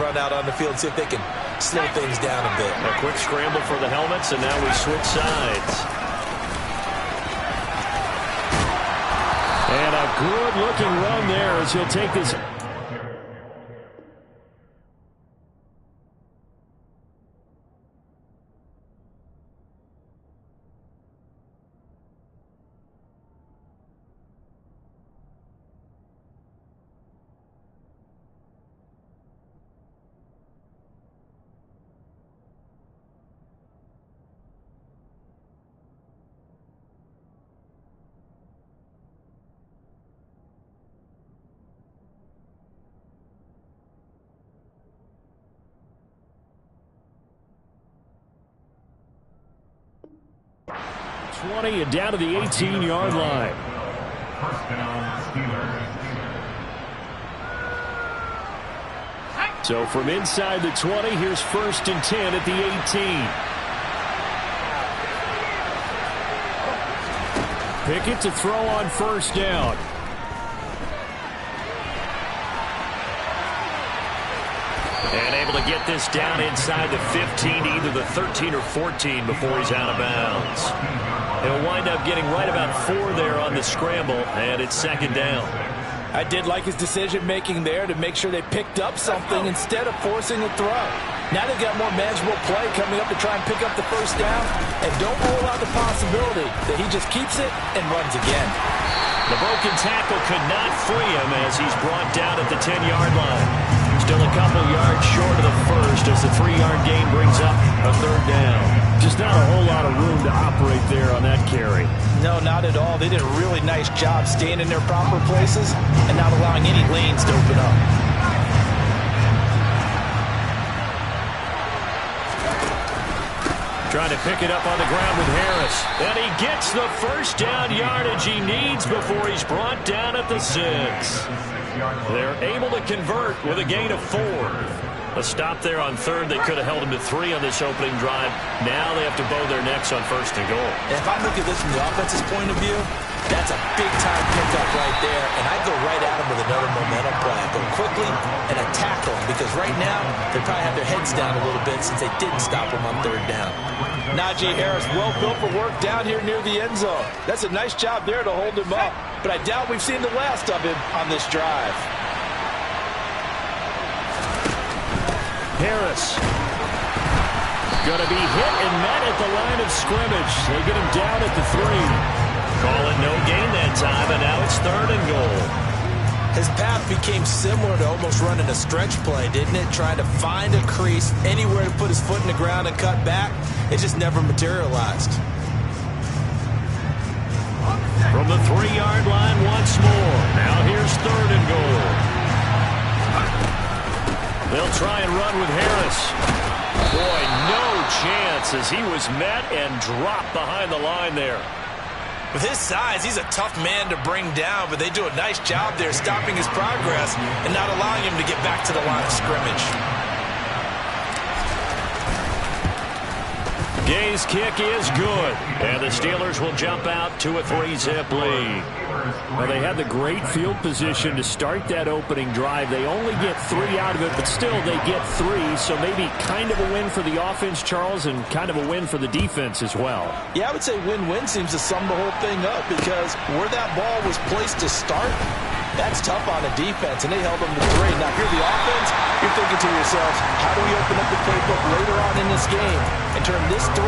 run out on the field and see if they can slow things down a bit. A quick scramble for the helmets, and now we switch sides. And a good-looking run there as he'll take this. And down to the 18-yard line. So from inside the 20, here's 1st and 10 at the 18. Pickett to throw on 1st down. And able to get this down inside the 15, either the 13 or 14 before he's out of bounds. He'll wind up getting right about 4 there on the scramble, and it's 2nd down. I did like his decision-making there to make sure they picked up something instead of forcing a throw. Now they've got more manageable play coming up to try and pick up the 1st down, and don't rule out the possibility that he just keeps it and runs again. The broken tackle could not free him as he's brought down at the 10-yard line. Still a couple yards short of the 1st as the 3-yard gain brings up a 3rd down. Just not a whole lot of room to operate there on that carry. No, not at all. They did a really nice job staying in their proper places and not allowing any lanes to open up. Trying to pick it up on the ground with Harris. And he gets the 1st down yardage he needs before he's brought down at the 6. They're able to convert with a gain of 4. A stop there on 3rd. They could have held him to 3 on this opening drive. Now they have to bow their necks on 1st and goal. If I look at this from the offense's point of view, that's a big-time pickup right there, and I'd go right at him with another momentum play. Go quickly and attack him, because right now they probably have their heads down a little bit since they didn't stop him on 3rd down. Najee Harris, well built for work down here near the end zone. That's a nice job there to hold him up, but I doubt we've seen the last of him on this drive. Harris going to be hit and met at the line of scrimmage. They get him down at the 3. Call it no gain that time, and now it's 3rd and goal. His path became similar to almost running a stretch play, didn't it? Trying to find a crease, anywhere to put his foot in the ground and cut back. It just never materialized. From the 3-yard line once more. Now here's 3rd and goal. They'll try and run with Harris. Boy, no chance as he was met and dropped behind the line there. With his size, he's a tough man to bring down, but they do a nice job there stopping his progress and not allowing him to get back to the line of scrimmage. Gay's kick is good, and the Steelers will jump out to a 3-zip lead. Well, they had the great field position to start that opening drive. They only get 3 out of it, but still they get 3, so maybe kind of a win for the offense, Charles, and kind of a win for the defense as well. Yeah, I would say win-win seems to sum the whole thing up, because where that ball was placed to start, that's tough on a defense, and they held them to 3. Now, if you're the offense, you're thinking to yourselves, how do we open up the playbook later on in this game and turn this 3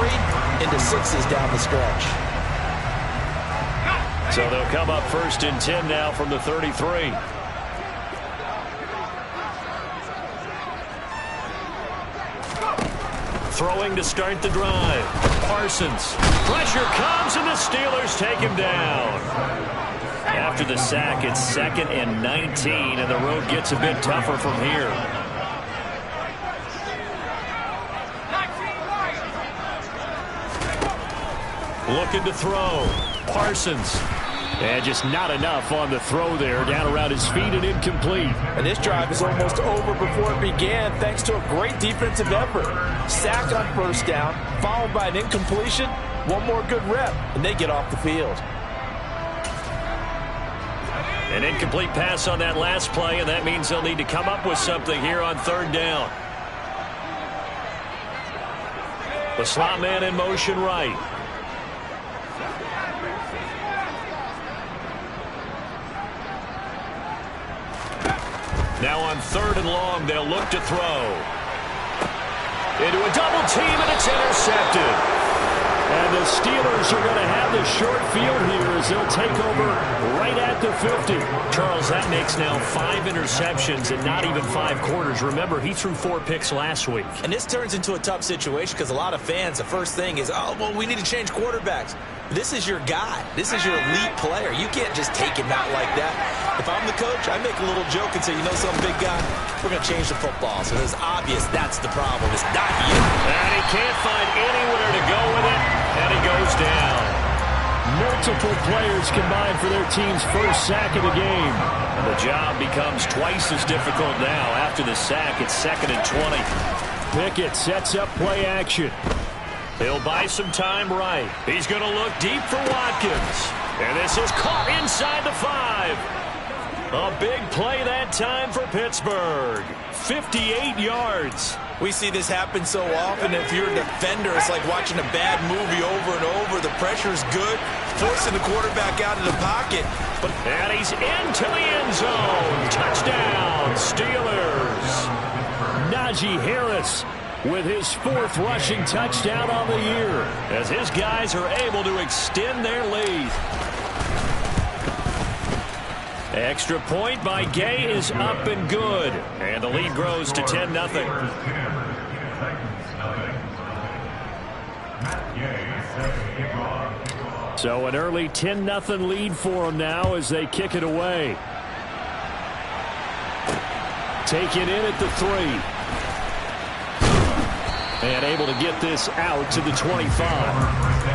into 6s down the stretch? So they'll come up 1st and 10 now from the 33. Throwing to start the drive. Parsons. Pressure comes, and the Steelers take him down. After the sack, it's 2nd and 19, and the road gets a bit tougher from here. Looking to throw. Parsons. And just not enough on the throw there. Down around his feet and incomplete. And this drive is almost over before it began, thanks to a great defensive effort. Sack on 1st down, followed by an incompletion. One more good rep, and they get off the field. An incomplete pass on that last play, and that means they'll need to come up with something here on third down. The slot man in motion right. Now on third and long, they'll look to throw. Into a double team, and it's intercepted. And the Steelers are going to have the short field here as they'll take over right at the 50. Charles, that makes now 5 interceptions in not even 5 quarters. Remember, he threw 4 picks last week. And this turns into a tough situation because a lot of fans, the first thing is, oh, well, we need to change quarterbacks. This is your guy. This is your elite player. You can't just take him out like that. If I'm the coach, I make a little joke and say, you know something, big guy? We're going to change the football. So it's obvious that's the problem. It's not you. And he can't find anywhere to go with it, and he goes down. Multiple players combined for their team's first sack of the game. And the job becomes twice as difficult now. After the sack, it's 2nd and 20. Pickett sets up play action. He'll buy some time right. He's going to look deep for Watkins. And this is caught inside the 5. A big play that time for Pittsburgh. 58 yards. We see this happen so often. If you're a defender, it's like watching a bad movie over and over. The pressure's good, forcing the quarterback out of the pocket. And he's into the end zone. Touchdown, Steelers. Najee Harris with his 4th rushing touchdown on the year, as his guys are able to extend their lead. Extra point by Gay is up and good. And the lead grows to 10-0. So an early 10-0 lead for them now as they kick it away. Take it in at the 3. And able to get this out to the 25.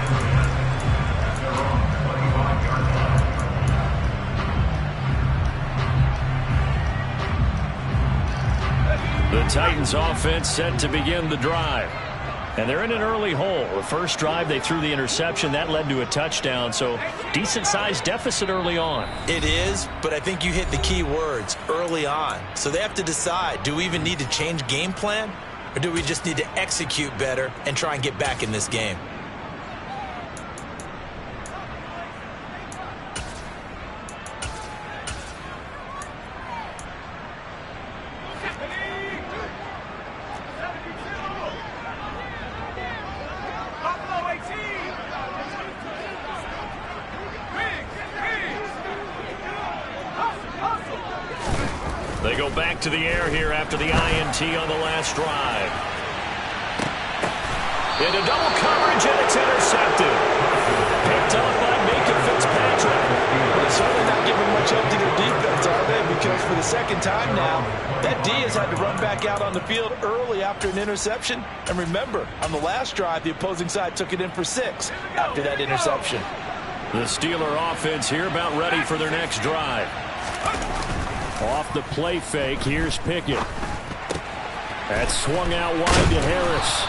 The Titans offense set to begin the drive. And they're in an early hole. The first drive, they threw the interception. That led to a touchdown. So decent-sized deficit early on. It is, but I think you hit the key words, early on. So they have to decide, do we even need to change game plan? Or do we just need to execute better and try and get back in this game? They go back to the air here after the INT on the last drive. Into double coverage, and it's intercepted. Picked up by Mika Fitzpatrick. They're certainly not giving much help to their defense, are they? Because for the second time now, that D has had to run back out on the field early after an interception. And remember, on the last drive, the opposing side took it in for 6 after that interception. The Steeler offense here about ready for their next drive. Off the play fake, here's Pickett. That's swung out wide to Harris.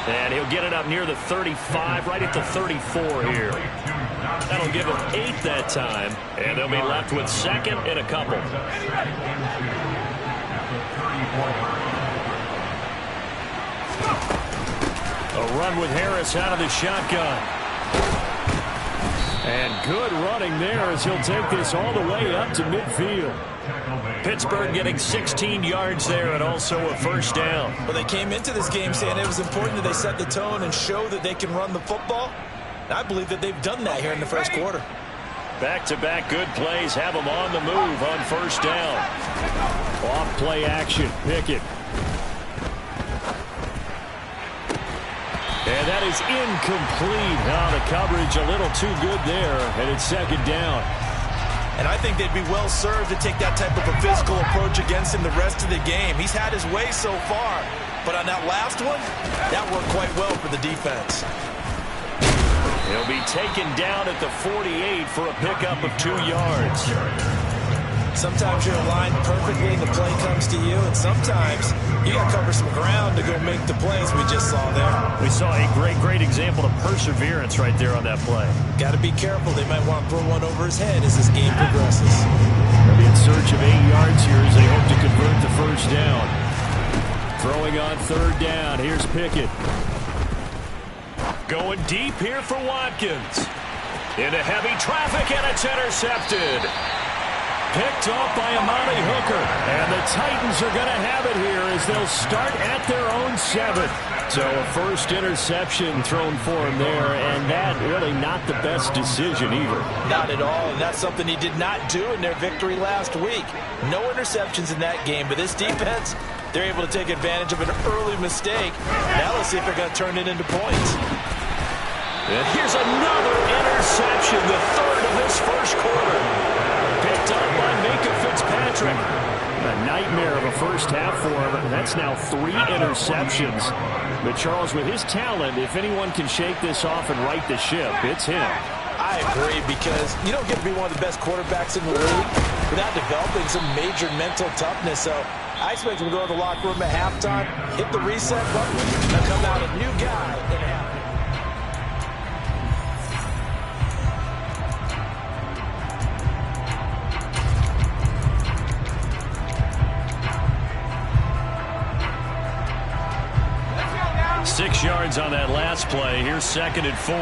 And he'll get it up near the 35, right at the 34 here. That'll give him 8 that time. And they'll be left with 2nd and a couple. A run with Harris out of the shotgun. And good running there as he'll take this all the way up to midfield. Pittsburgh getting 16 yards there and also a first down. Well, they came into this game saying it was important that they set the tone and show that they can run the football. And I believe that they've done that here in the first quarter. Back-to-back good plays have them on the move on first down. Off play action, Pickett. And that is incomplete. Now the coverage a little too good there, and it's 2nd down. And I think they'd be well served to take that type of a physical approach against him the rest of the game. He's had his way so far, but on that last one, that worked quite well for the defense. He'll be taken down at the 48 for a pickup of 2 yards. Sometimes you're aligned perfectly and the play comes to you, and sometimes you got to cover some ground to go make the plays we just saw there. We saw a great example of perseverance right there on that play. Got to be careful. They might want to throw one over his head as this game progresses. They'll be in search of 8 yards here as they hope to convert the first down. Throwing on third down. Here's Pickett. Going deep here for Watkins. Into heavy traffic, and it's intercepted. Picked off by Amani Hooker. And the Titans are going to have it here as they'll start at their own 7. So a first interception thrown for him there, and that really not the best decision either. Not at all, and that's something he did not do in their victory last week. No interceptions in that game, but this defense, they're able to take advantage of an early mistake. Now let's see if they're going to turn it into points. And here's another interception, the third of this first quarter. Picked up by Minkah Fitzpatrick. A nightmare of a first half for him, and that's now 3 interceptions. But Charles, with his talent, if anyone can shake this off and right the ship, it's him. I agree, because you don't get to be one of the best quarterbacks in the league without developing some major mental toughness. So I expect him to go to the locker room at halftime, hit the reset button, and come out a new guy in halftime. 6 yards on that last play. Here's 2nd and 4.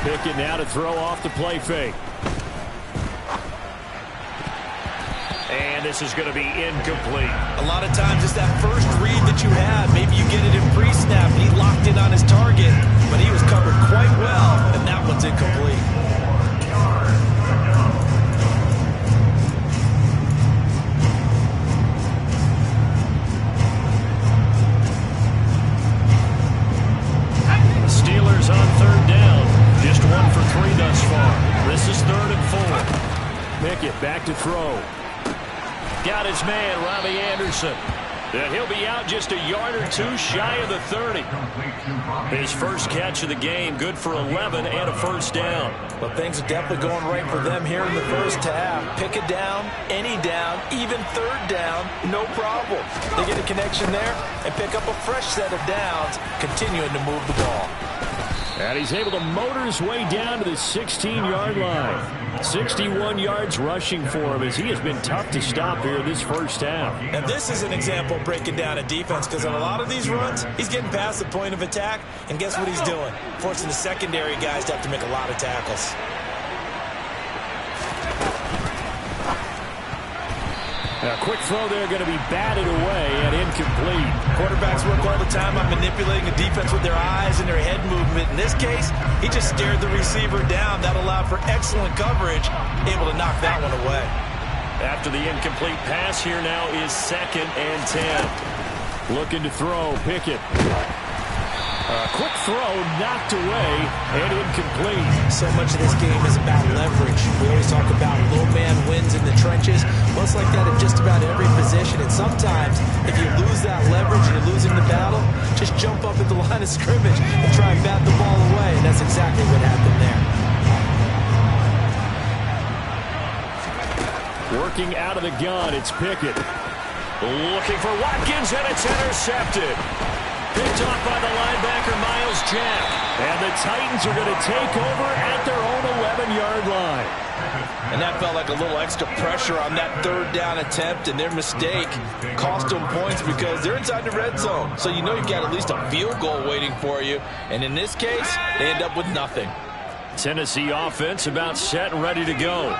Pickett now to throw off the play fake. And this is going to be incomplete. A lot of times it's that first read that you have. Maybe you get it in pre-snap, and he locked in on his target, but he was covered quite well, and that one's incomplete. On third down. Just 1 for 3 thus far. This is 3rd and 4. Pickett back to throw. Got his man, Robbie Anderson. And he'll be out just a yard or 2 shy of the 30. His first catch of the game, good for 11 and a first down. Well, things are definitely going right for them here in the first half. Pick a down, any down, even 3rd down, no problem. They get a connection there and pick up a fresh set of downs, continuing to move the ball. And he's able to motor his way down to the 16-yard line. 61 yards rushing for him as he has been tough to stop here this first half. And this is an example of breaking down a defense, because on a lot of these runs, he's getting past the point of attack, and guess what he's doing? Forcing the secondary guys to have to make a lot of tackles. A quick throw there going to be batted away and incomplete. Quarterbacks work all the time on manipulating the defense with their eyes and their head movement. In this case, he just stared the receiver down. That allowed for excellent coverage, able to knock that one away. After the incomplete pass, here now is 2nd and 10. Looking to throw, Pickett. A quick throw knocked away and incomplete. So much of this game is about leverage. We always talk about low man wins in the trenches. Well, it's like that in just about every position. And sometimes, if you lose that leverage and you're losing the battle, just jump up at the line of scrimmage and try and bat the ball away. And that's exactly what happened there. Working out of the gun, it's Pickett. Looking for Watkins, and it's intercepted. Picked off by the linebacker, Miles Jack. And the Titans are going to take over at their own 11-yard line. And that felt like a little extra pressure on that 3rd down attempt, and their mistake cost them points because they're inside the red zone. So you know you've got at least a field goal waiting for you. And in this case, they end up with nothing. Tennessee offense about set and ready to go.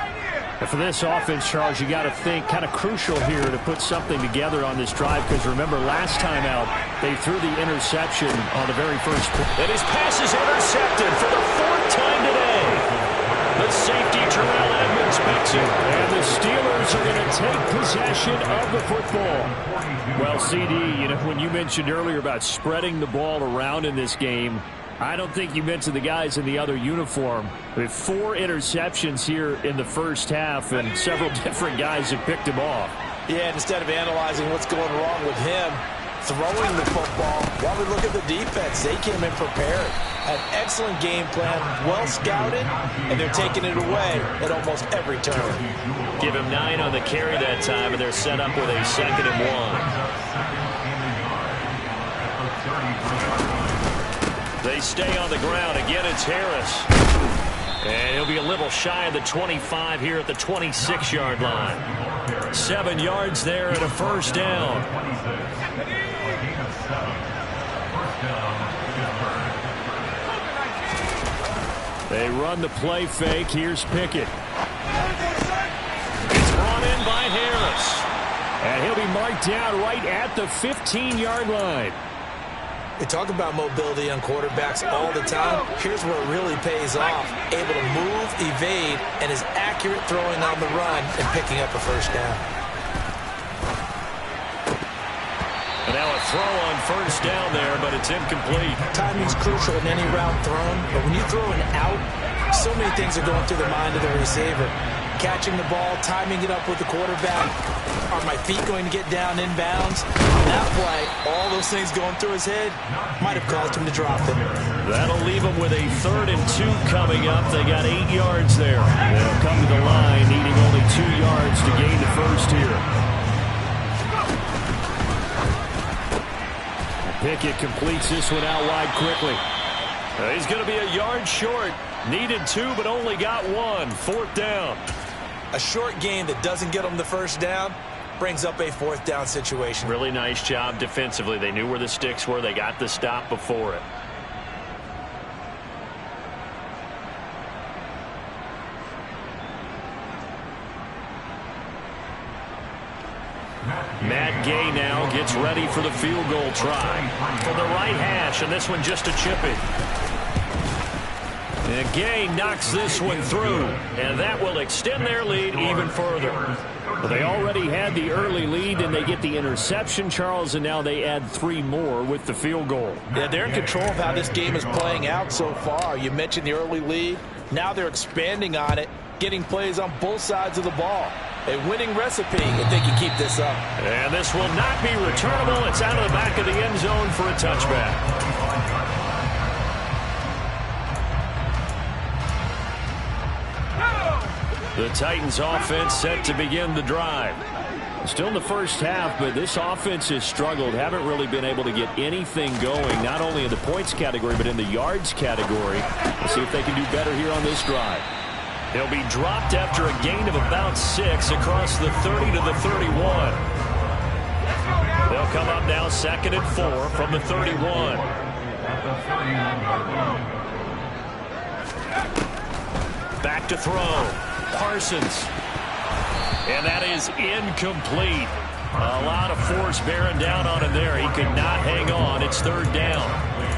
And for this offense, Charles, you got to think kind of crucial here to put something together on this drive, because remember last time out they threw the interception on the very first play. And his pass is intercepted for the 4th time today. The safety Terrell Edmonds picks it. And the Steelers are going to take possession of the football. Well, CD, you know, when you mentioned earlier about spreading the ball around in this game, I don't think you mentioned the guys in the other uniform. With 4 interceptions here in the first half, and several different guys have picked him off. Yeah, and instead of analyzing what's going wrong with him, throwing the football, while we look at the defense, they came in prepared. An excellent game plan, well scouted, and they're taking it away at almost every turn. Give him 9 on the carry that time, and they're set up with a 2nd and 1. They stay on the ground. Again, it's Harris. And he'll be a little shy of the 25 here at the 26-yard line. 7 yards there and a first down. They run the play fake. Here's Pickett. It's brought in by Harris. And he'll be marked down right at the 15-yard line. We talk about mobility on quarterbacks all the time. Here's where it really pays off. Able to move, evade, and is accurate throwing on the run and picking up a first down. And now a throw on first down there, but it's incomplete. Timing's crucial in any route thrown, but when you throw an out, so many things are going through the mind of the receiver. Catching the ball, timing it up with the quarterback. Are my feet going to get down inbounds? That play, all those things going through his head, might have caused him to drop it. That'll leave him with a 3rd and 2 coming up. They got 8 yards there. They'll come to the line, needing only 2 yards to gain the first here. Pickett completes this one out wide quickly. He's going to be a yard short. Needed 2, but only got 1. 4th down. A short game that doesn't get them the first down brings up a 4th down situation. Really nice job defensively. They knew where the sticks were. They got the stop before it. Matt Gay now gets ready for the field goal try. From the right hash, and this one just a chipping. And Gay knocks this one through, and that will extend their lead even further. Well, they already had the early lead, and they get the interception, Charles, and now they add 3 more with the field goal. Yeah, they're in control of how this game is playing out so far. You mentioned the early lead. Now they're expanding on it, getting plays on both sides of the ball. A winning recipe if they can keep this up. And this will not be returnable. It's out of the back of the end zone for a touchback. The Titans offense set to begin the drive. Still in the first half, but this offense has struggled. Haven't really been able to get anything going, not only in the points category, but in the yards category. We'll see if they can do better here on this drive. They'll be dropped after a gain of about 6 across the 30 to the 31. They'll come up now 2nd and 4 from the 31. Back to throw. Parsons. And that is incomplete. A lot of force bearing down on him there. He could not hang on. It's 3rd down.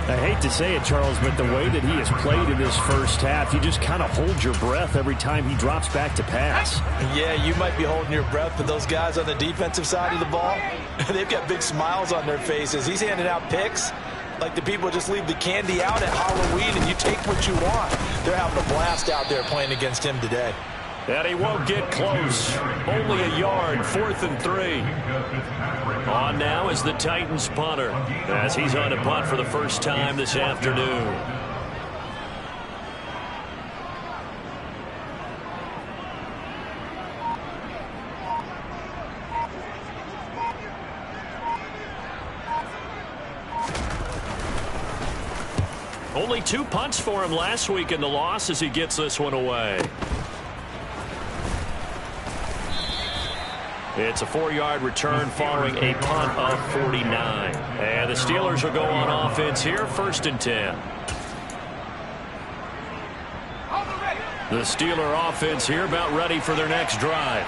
I hate to say it, Charles, but the way that he has played in this first half, you just kind of hold your breath every time he drops back to pass. Yeah, you might be holding your breath, but those guys on the defensive side of the ball, they've got big smiles on their faces. He's handing out picks like the people just leave the candy out at Halloween and you take what you want. They're having a blast out there playing against him today. And he won't get close. Only a yard, 4th and 3. On now is the Titans punter, as he's on to punt for the first time this afternoon. Only 2 punts for him last week in the loss as he gets this one away. It's a 4-yard return following a punt of 49. And the Steelers will go on offense here, 1st and 10. The Steeler offense here about ready for their next drive.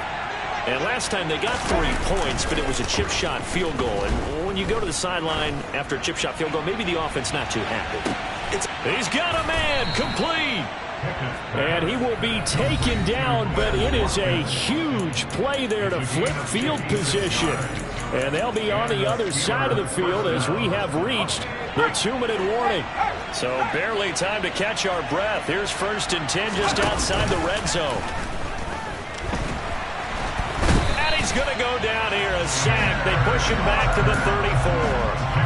And last time they got 3 points, but it was a chip shot field goal. And when you go to the sideline after a chip shot field goal, maybe the offense not too happy. He's got a man, complete. And he will be taken down, but it is a huge play there to flip field position. And they'll be on the other side of the field as we have reached the 2-minute warning. So barely time to catch our breath. Here's 1st and 10 just outside the red zone. And he's going to go down here, a sack. They push him back to the 34.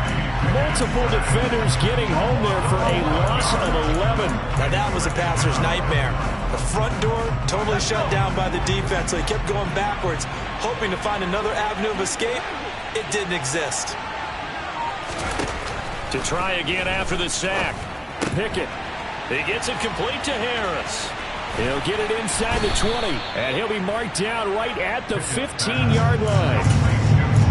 Multiple defenders getting home there for a loss of 11. Now that was a passer's nightmare. The front door totally shut down by the defense, so he kept going backwards, hoping to find another avenue of escape. It didn't exist. To try again after the sack. Pickett. He gets it complete to Harris. He'll get it inside the 20, and he'll be marked down right at the 15-yard line.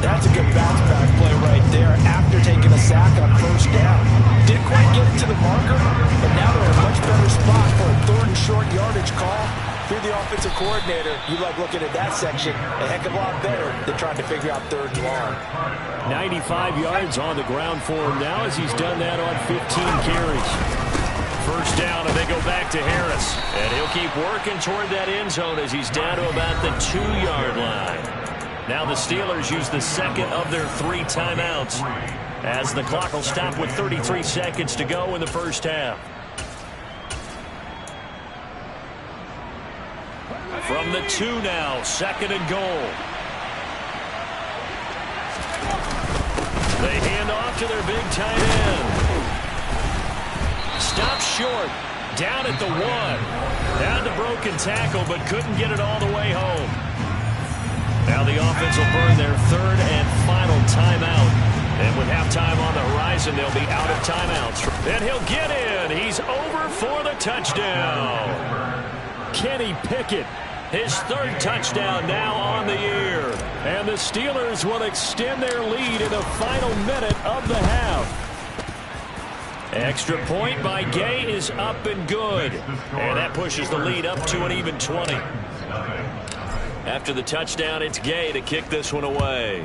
That's a good bounce-back play right there after taking a sack on first down. Didn't quite get it to the marker, but now they're in a much better spot for a third and short yardage call. If you're the offensive coordinator, you like looking at that section a heck of a lot better than trying to figure out third and long. 95 yards on the ground for him now as he's done that on 15 carries. First down, and they go back to Harris. And he'll keep working toward that end zone as he's down to about the 2-yard line. Now the Steelers use the second of their 3 timeouts as the clock will stop with 33 seconds to go in the first half. From the 2 now, second and goal. They hand off to their big tight end. Stopped short, down at the 1. Down to broken tackle, but couldn't get it all the way home. Now the offense will burn their 3rd and final timeout. And with halftime on the horizon, they'll be out of timeouts. And he'll get in. He's over for the touchdown. Kenny Pickett, his 3rd touchdown now on the year. And the Steelers will extend their lead in the final minute of the half. Extra point by Gay is up and good. And that pushes the lead up to an even 20. After the touchdown, it's Gay to kick this one away.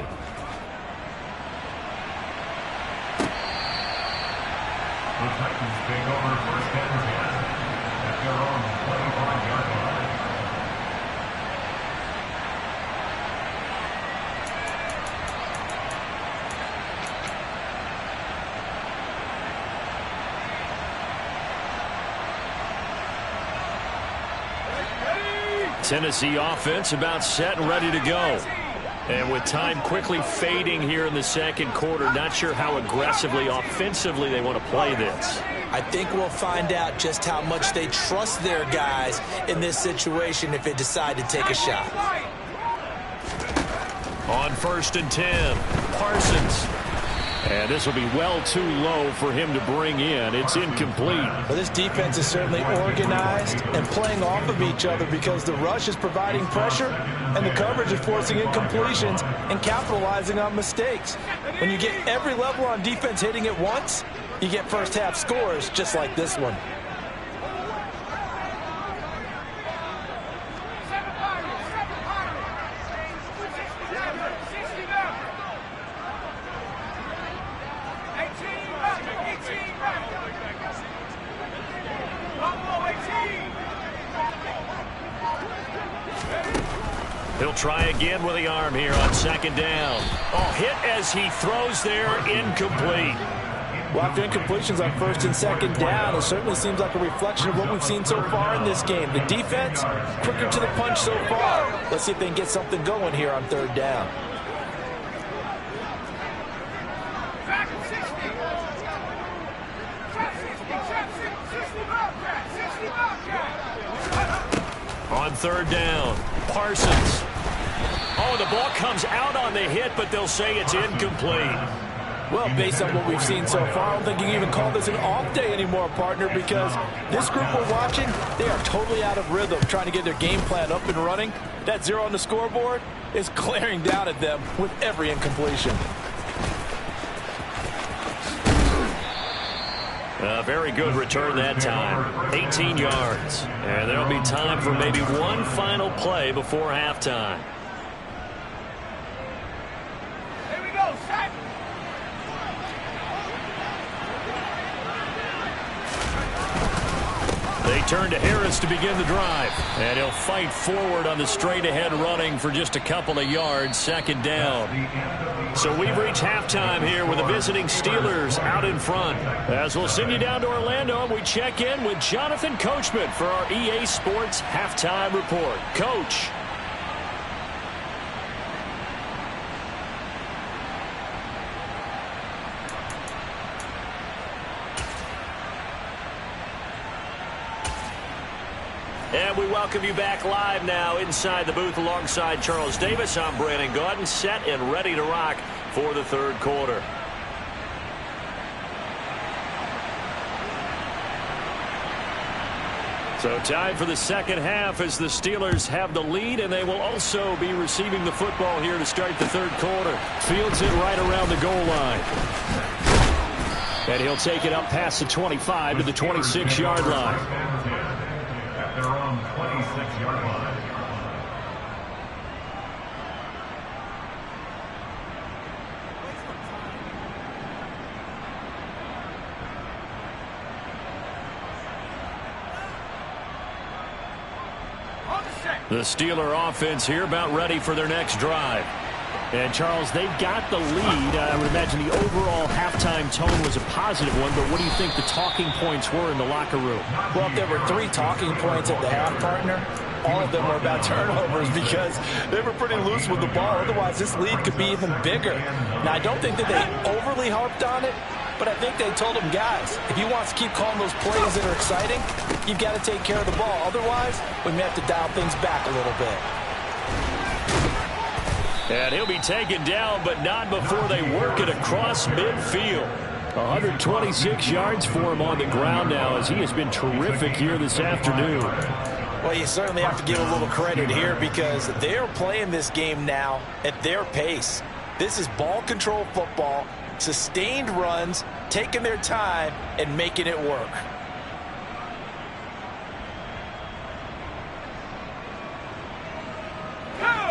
The Titans take over first and 10 at their own 25-yard line. Tennessee offense about set and ready to go. And with time quickly fading here in the second quarter, not sure how aggressively, offensively they want to play this. I think we'll find out just how much they trust their guys in this situation if they decide to take a shot. On 1st and 10, Parsons. And this will be well too low for him to bring in. It's incomplete. Well, this defense is certainly organized and playing off of each other because the rush is providing pressure and the coverage is forcing incompletions and capitalizing on mistakes. When you get every level on defense hitting at once, you get first half scores just like this one. He'll try again with the arm here on 2nd down. Oh, hit as he throws there, incomplete. Well, after incompletions on 1st and 2nd down, it certainly seems like a reflection of what we've seen so far in this game. The defense, quicker to the punch so far. Let's see if they can get something going here on 3rd down. On 3rd down, Parsons. Oh, the ball comes out on the hit, but they'll say it's incomplete. Well, based on what we've seen so far, I don't think you can even call this an off day anymore, partner, because this group we're watching, they are totally out of rhythm trying to get their game plan up and running. That 0 on the scoreboard is glaring down at them with every incompletion. A very good return that time. 18 yards. And there'll be time for maybe one final play before halftime. Here we go, set. They turn to Harris to begin the drive. And he'll fight forward on the straight-ahead running for just a couple of yards, 2nd down. So we've reached halftime here with the visiting Steelers out in front. As we'll send you down to Orlando, and we check in with Jonathan Coachman for our EA Sports Halftime Report. Coach. And we welcome you back live now inside the booth alongside Charles Davis. I'm Brandon Gaudin, set and ready to rock for the 3rd quarter. So time for the second half as the Steelers have the lead, and they will also be receiving the football here to start the third quarter. Fields it right around the goal line. And he'll take it up past the 25 to the 26-yard line. At their own 26-yard line. The Steeler offense here about ready for their next drive. And, Charles, they've got the lead. I would imagine the overall halftime tone was a positive one, but what do you think the talking points were in the locker room? Well, if there were 3 talking points at the half, partner, all of them were about turnovers because they were pretty loose with the ball. Otherwise, this lead could be even bigger. Now, I don't think that they overly harped on it, but I think they told them, guys, if you want to keep calling those plays that are exciting, you've got to take care of the ball. Otherwise, we may have to dial things back a little bit. And he'll be taken down, but not before they work it across midfield. 126 yards for him on the ground now as he has been terrific here this afternoon. Well, you certainly have to give a little credit here because they're playing this game now at their pace. This is ball control football, sustained runs, taking their time, and making it work.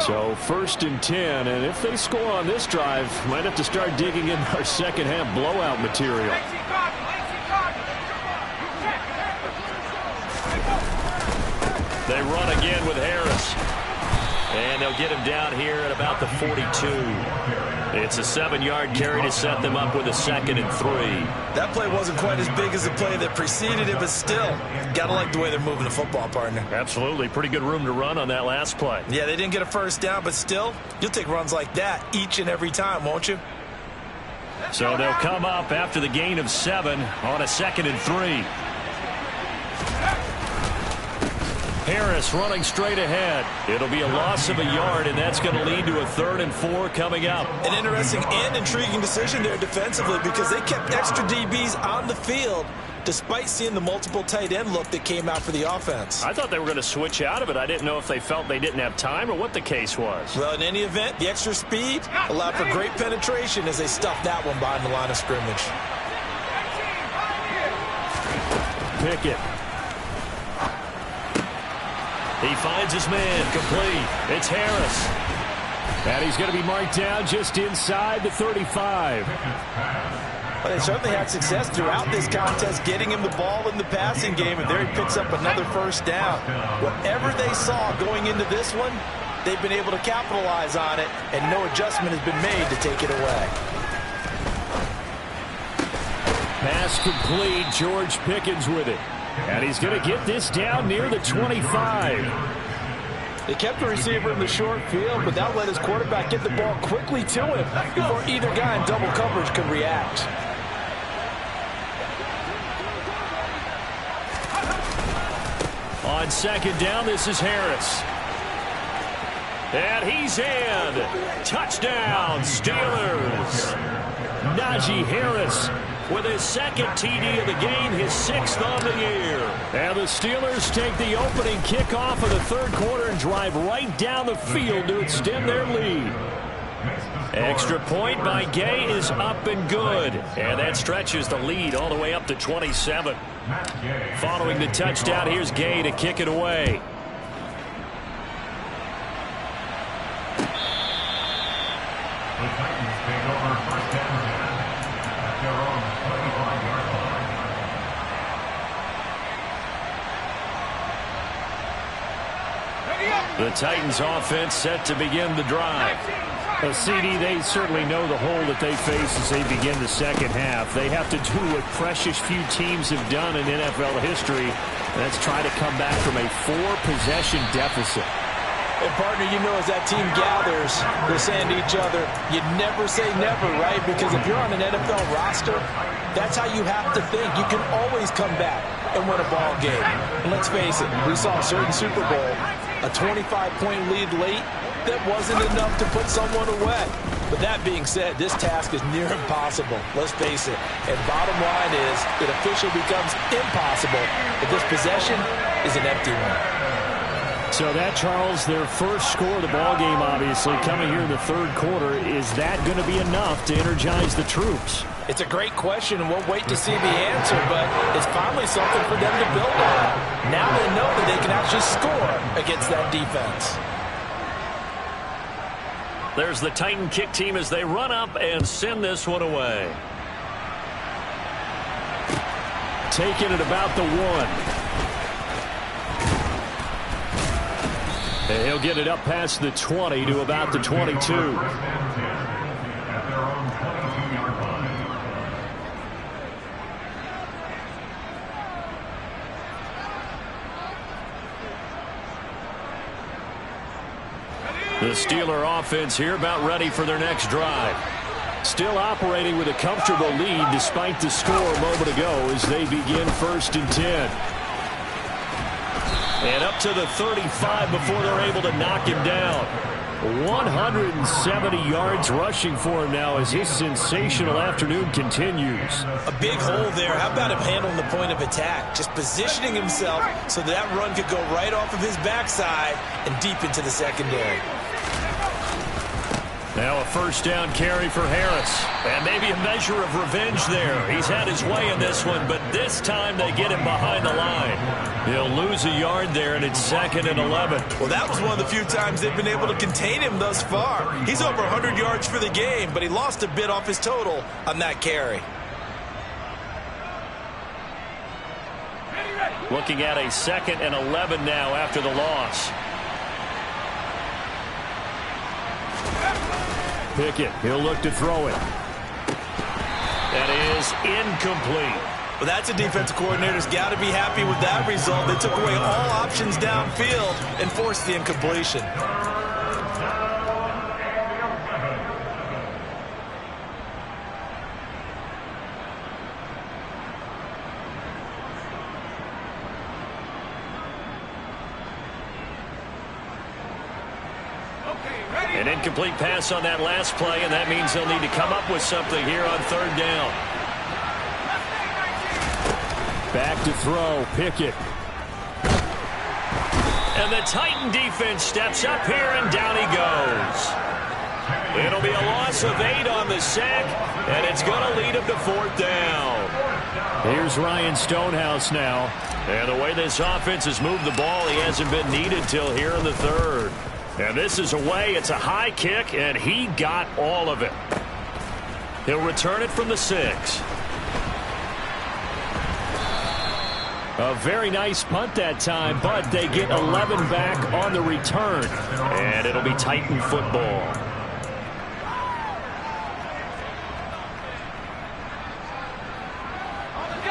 So 1st and 10, and if they score on this drive, might have to start digging in our second half blowout material. They run again with Harris. And they'll get him down here at about the 42. It's a 7-yard carry to set them up with a 2nd and 3. That play wasn't quite as big as the play that preceded it, but still, got to like the way they're moving the football, partner. Absolutely. Pretty good room to run on that last play. Yeah, they didn't get a first down, but still, you'll take runs like that each and every time, won't you? So they'll come up after the gain of 7 on a 2nd and 3. Harris running straight ahead. It'll be a loss of a yard, and that's going to lead to a 3rd and 4 coming up. An interesting and intriguing decision there defensively because they kept extra DBs on the field despite seeing the multiple tight end look that came out for the offense. I thought they were going to switch out of it. I didn't know if they felt they didn't have time or what the case was. Well, in any event, the extra speed allowed for great penetration as they stuffed that one behind the line of scrimmage. Pickett. He finds his man complete. It's Harris. And he's going to be marked down just inside the 35. Well, they certainly had success throughout this contest getting him the ball in the passing game, and there he picks up another first down. Whatever they saw going into this one, they've been able to capitalize on it, and no adjustment has been made to take it away. Pass complete. George Pickens with it. And he's going to get this down near the 25. They kept the receiver in the short field, but that let his quarterback get the ball quickly to him before either guy in double coverage could react. On 2nd down, this is Harris. And he's in. Touchdown, Steelers. Najee Harris with his 2nd TD of the game, his 6th on the year. And the Steelers take the opening kickoff of the 3rd quarter and drive right down the field to extend their lead. Extra point by Gay is up and good. And that stretches the lead all the way up to 27. Following the touchdown, here's Gay to kick it away. The Titans take over 1st and 10 at their own 25-yard line. The Titans offense set to begin the drive. CD, they certainly know the hole that they face as they begin the second half. They have to do what precious few teams have done in NFL history. That's try to come back from a 4-possession deficit. And, partner, you know as that team gathers, they're saying to each other, you never say never, right? Because if you're on an NFL roster, that's how you have to think. You can always come back and win a ball game. And let's face it, we saw a certain Super Bowl, a 25-point lead late, that wasn't enough to put someone away. But that being said, this task is near impossible. Let's face it. And bottom line is, it officially becomes impossible if this possession is an empty one. So that, Charles, their first score of the ball game, obviously, coming here in the third quarter. Is that going to be enough to energize the troops? It's a great question, and we'll wait to see the answer, but it's finally something for them to build on. Now they know that they can actually score against that defense. There's the Titan kick team as they run up and send this one away. Taking it about the 1. And he'll get it up past the 20 to about the 22. The Steeler offense here about ready for their next drive. Still operating with a comfortable lead despite the score a moment ago as they begin 1st and 10. And up to the 35 before they're able to knock him down. 170 yards rushing for him now as his sensational afternoon continues. A big hole there. How about him handling the point of attack? Just positioning himself so that run could go right off of his backside and deep into the secondary. Now a first down carry for Harris. And maybe a measure of revenge there. He's had his way in this one, but this time they get him behind the line. He'll lose a yard there, and it's 2nd and 11. Well, that was one of the few times they've been able to contain him thus far. He's over 100 yards for the game, but he lost a bit off his total on that carry. Looking at a 2nd and 11 now after the loss. Pickett, he'll look to throw it. That is incomplete. Well, that's a defensive coordinator's got to be happy with that result. They took away all options downfield and forced the incompletion. An incomplete pass on that last play, and that means they'll need to come up with something here on 3rd down. Back to throw, Pickett. And the Titan defense steps up here, and down he goes. It'll be a loss of 8 on the sack, and it's going to lead him to 4th down. Here's Ryan Stonehouse now. And the way this offense has moved the ball, he hasn't been needed till here in the 3rd. And this is away. It's a high kick, and he got all of it. He'll return it from the 6. A very nice punt that time, but they get 11 back on the return. And it'll be Titan football.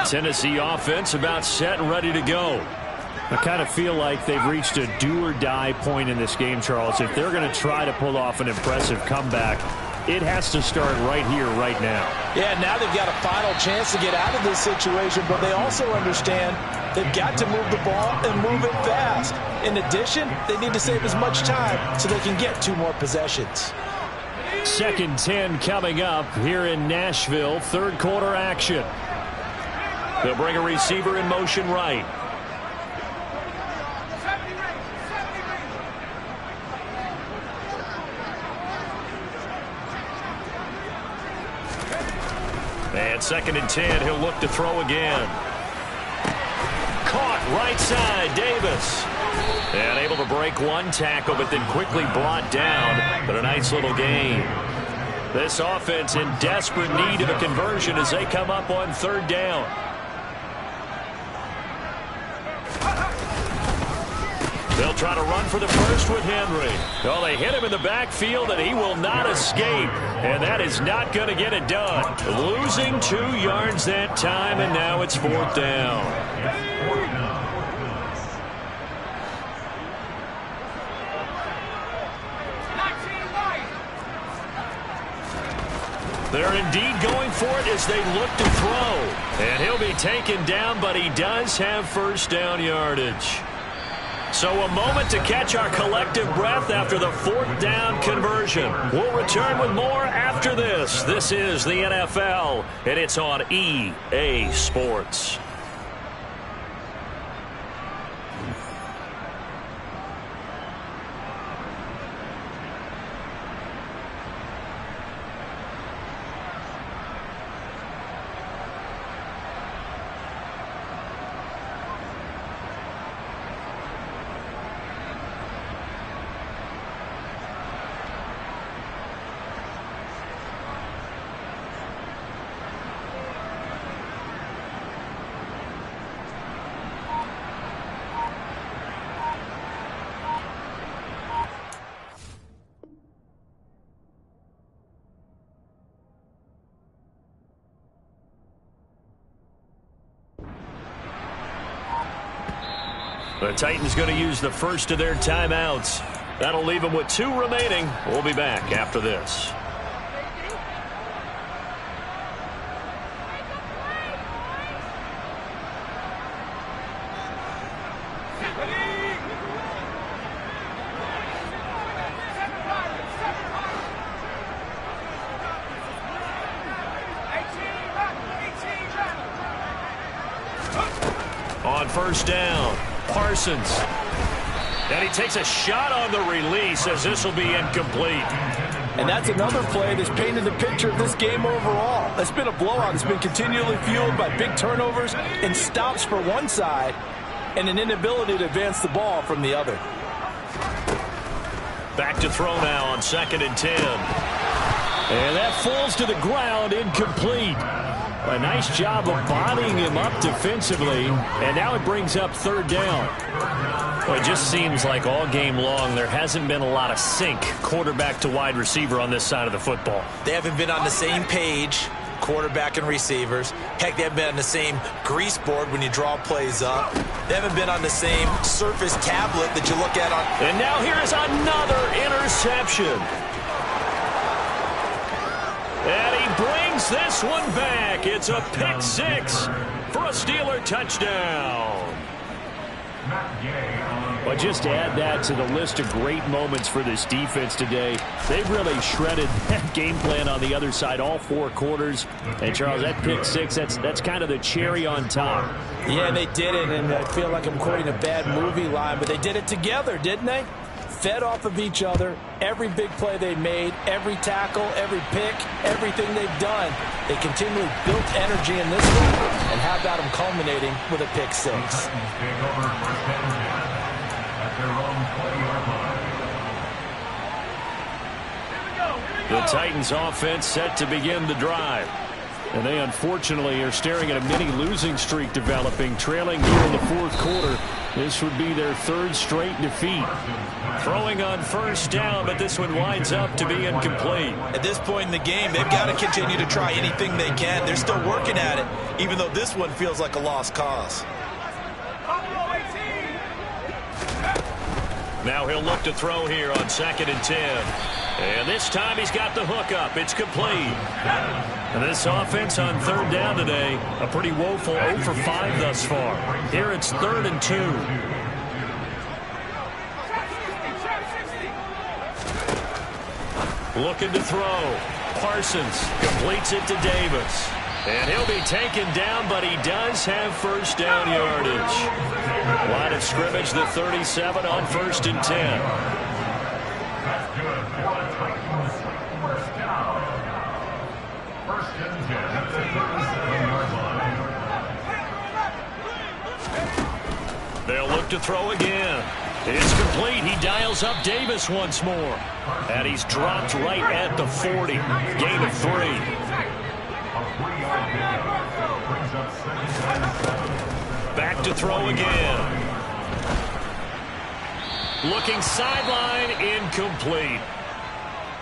Tennessee offense about set and ready to go. I kind of feel like they've reached a do-or-die point in this game, Charles. If they're going to try to pull off an impressive comeback, it has to start right here, right now. Yeah, now they've got a final chance to get out of this situation, but they also understand they've got to move the ball and move it fast. In addition, they need to save as much time so they can get 2 more possessions. 2nd 10 coming up here in Nashville. 3rd quarter action. They'll bring a receiver in motion right. And 2nd and 10, he'll look to throw again. Caught right side, Davis. And able to break one tackle, but then quickly brought down. But a nice little gain. This offense in desperate need of a conversion as they come up on 3rd down. They'll try to run for the first with Henry. Well, they hit him in the backfield, and he will not escape. And that is not going to get it done. Losing 2 yards that time, and now it's 4th down. They're indeed going for it as they look to throw. And he'll be taken down, but he does have 1st down yardage. So a moment to catch our collective breath after the 4th down conversion. We'll return with more after this. This is the NFL, and it's on EA Sports. The Titans going to use the first of their timeouts. That'll leave them with 2 remaining. We'll be back after this. On first down, Parsons. And he takes a shot on the release as this will be incomplete. And that's another play that's painted the picture of this game overall. It's been a blowout. It's been continually fueled by big turnovers and stops for one side and an inability to advance the ball from the other. Back to throw now on 2nd and 10. And that falls to the ground, incomplete. A nice job of bodying him up defensively, and now it brings up 3rd down. Well, it just seems like all game long there hasn't been a lot of sync quarterback to wide receiver on this side of the football. They haven't been on the same page, quarterback and receivers. Heck, they haven't been on the same grease board when you draw plays up. They haven't been on the same surface tablet that you look at on. And now here is another interception. And he brings this one back. It's a pick 6 for a Steeler touchdown. But just to add that to the list of great moments for this defense today, they've really shredded that game plan on the other side all 4 quarters. And, Charles, that pick 6, that's kind of the cherry on top. Yeah, they did it, and I feel like I'm quoting a bad movie line, but they did it together, didn't they? Fed off of each other, every big play they made, every tackle, every pick, everything they've done. They continually built energy in this one, and how about them culminating with a pick 6? The Titans offense set to begin the drive. And they unfortunately are staring at a mini losing streak developing, trailing here in the 4th quarter. This would be their 3rd straight defeat. Throwing on first down, but this one winds up to be incomplete. At this point in the game, they've got to continue to try anything they can. They're still working at it, even though this one feels like a lost cause. Now he'll look to throw here on 2nd and 10. And this time he's got the hook up. It's complete. And this offense on 3rd down today, a pretty woeful 0 for 5 thus far. Here it's 3rd and 2. Looking to throw. Parsons completes it to Davis. And he'll be taken down, but he does have first down yardage. Line of scrimmage, the 37 on 1st and 10. They'll look to throw again. It's complete. He dials up Davis once more. And he's dropped right at the 40. Gain of 3. Back to throw again. Looking sideline, incomplete.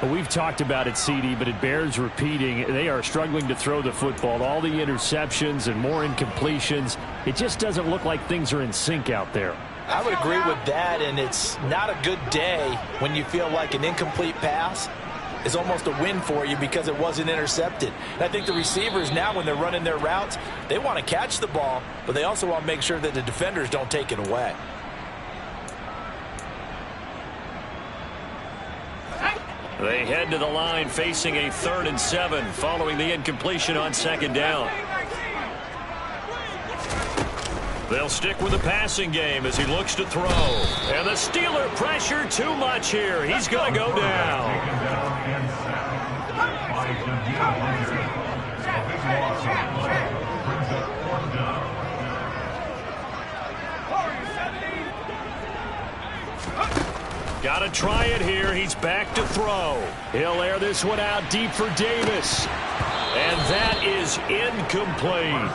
Well, we've talked about it, CD, but it bears repeating. They are struggling to throw the football. All the interceptions and more incompletions. It just doesn't look like things are in sync out there. I would agree with that, and it's not a good day when you feel like an incomplete pass is almost a win for you because it wasn't intercepted. And I think the receivers now, when they're running their routes, they want to catch the ball, but they also want to make sure that the defenders don't take it away. They head to the line facing a 3rd and 7 following the incompletion on 2nd down. They'll stick with the passing game as he looks to throw. And the Steeler pressure too much here. He's going to go down. Got to try it here. He's back to throw. He'll air this one out deep for Davis. And that is incomplete.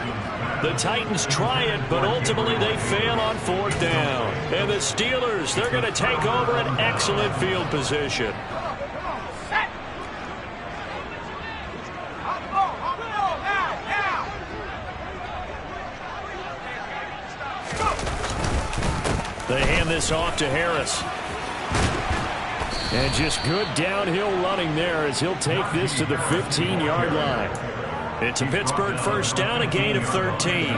The Titans try it, but ultimately they fail on 4th down. And the Steelers, they're going to take over an excellent field position. They hand this off to Harris. And just good downhill running there as he'll take this to the 15-yard line. It's a Pittsburgh first down, a gain of 13.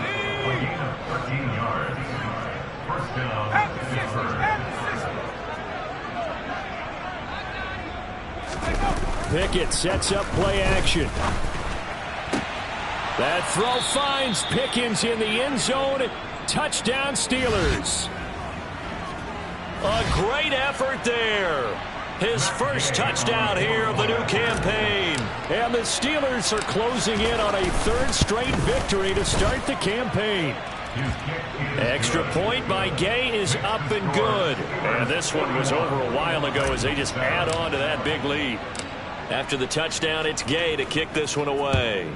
Pickett sets up play action. That throw finds Pickens in the end zone. Touchdown, Steelers. A great effort there. His first touchdown here of the new campaign. And the Steelers are closing in on a third straight victory to start the campaign. Extra point by Gay is up and good. And this one was over a while ago as they just add on to that big lead. After the touchdown, it's Gay to kick this one away.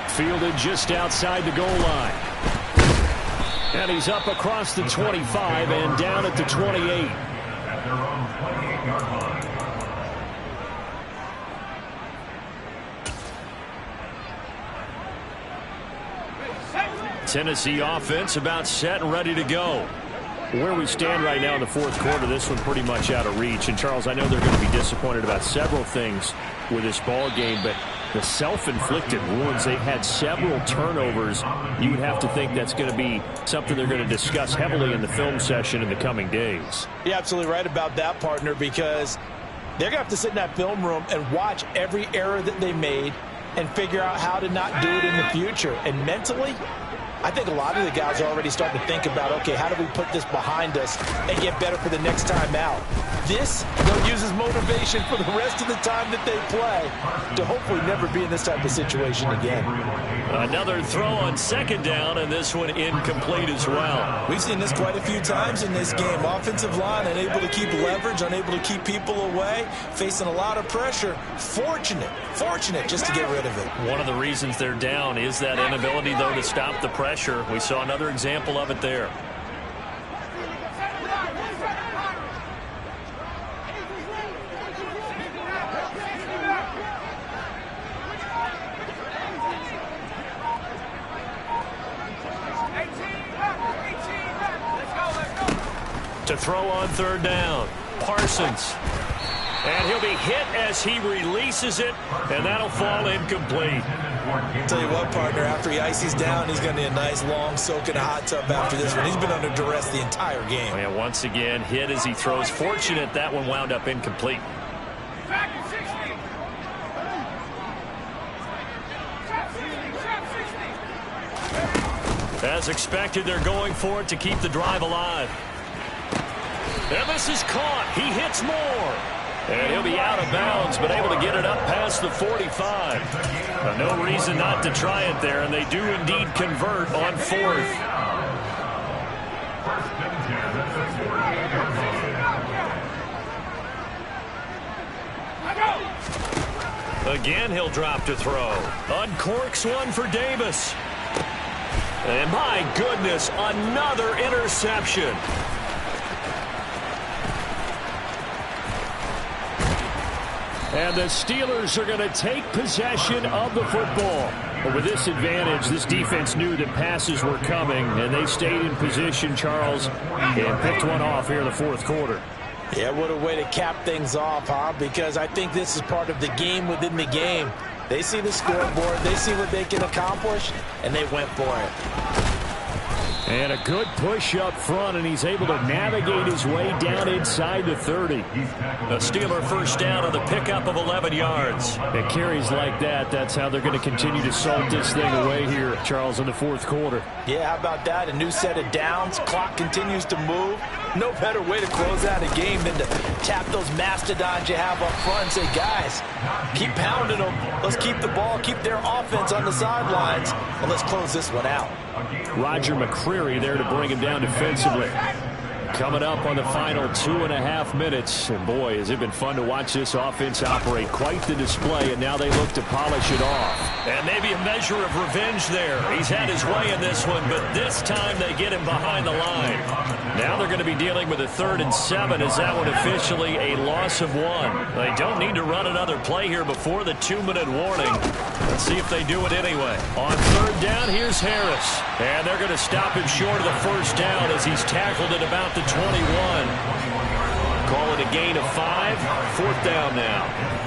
Fielded just outside the goal line. And he's up across the 25 and down at the 28. At their own 28-yard line. Tennessee offense about set and ready to go. Where we stand right now in the fourth quarter, this one pretty much out of reach. And, Charles, I know they're going to be disappointed about several things with this ball game, but the self-inflicted wounds, they've had several turnovers. You would have to think that's going to be something they're going to discuss heavily in the film session in the coming days. You're absolutely right about that, partner, because they're going to have to sit in that film room and watch every error that they made and figure out how to not do it in the future. And mentally, I think a lot of the guys are already starting to think about, okay, how do we put this behind us and get better for the next time out? This, they'll use as motivation for the rest of the time that they play to hopefully never be in this type of situation again. Another throw on second down, and this one incomplete as well. We've seen this quite a few times in this game. Offensive line unable to keep leverage, unable to keep people away, facing a lot of pressure. Fortunate just to get rid of it. One of the reasons they're down is that inability, though, to stop the pressure. We saw another example of it there. To throw on third down, Parsons. And he'll be hit as he releases it, and that'll fall incomplete. I'll tell you what, partner, after he ices down, he's going to need a nice long soak in a hot tub after this one. He's been under duress the entire game. And once again, hit as he throws. Fortunate that one wound up incomplete. As expected, they're going for it to keep the drive alive. And this is caught. He hits more. And he'll be out of bounds, but able to get it up past the 45. No reason not to try it there, and they do indeed convert on fourth. Again, he'll drop to throw. Uncorks one for Davis. And my goodness, another interception. And the Steelers are going to take possession of the football. But with this advantage, this defense knew that passes were coming, and they stayed in position, Charles, and picked one off here in the fourth quarter. Yeah, what a way to cap things off, huh? Because I think this is part of the game within the game. They see the scoreboard, they see what they can accomplish, and they went for it. And a good push up front, and he's able to navigate his way down inside the 30. A Steeler first down on the pickup of 11 yards. It carries like that. That's how they're going to continue to salt this thing away here, Charles, in the fourth quarter. Yeah, how about that? A new set of downs. Clock continues to move. No better way to close out a game than to tap those mastodons you have up front and say, guys, keep pounding them. Let's keep the ball, keep their offense on the sidelines, and let's close this one out. Roger McCreary there to bring him down defensively. Coming up on the final 2.5 minutes. And boy, has it been fun to watch this offense operate. Quite the display, and now they look to polish it off. And maybe a measure of revenge there. He's had his way in this one, but this time they get him behind the line. Now they're going to be dealing with a 3rd and 7. Is that one officially a loss of 1? They don't need to run another play here before the 2-minute warning. Let's see if they do it anyway. On third down, here's Harris. And they're going to stop him short of the first down as he's tackled at about the 21. Call it a gain of 5. Fourth down now.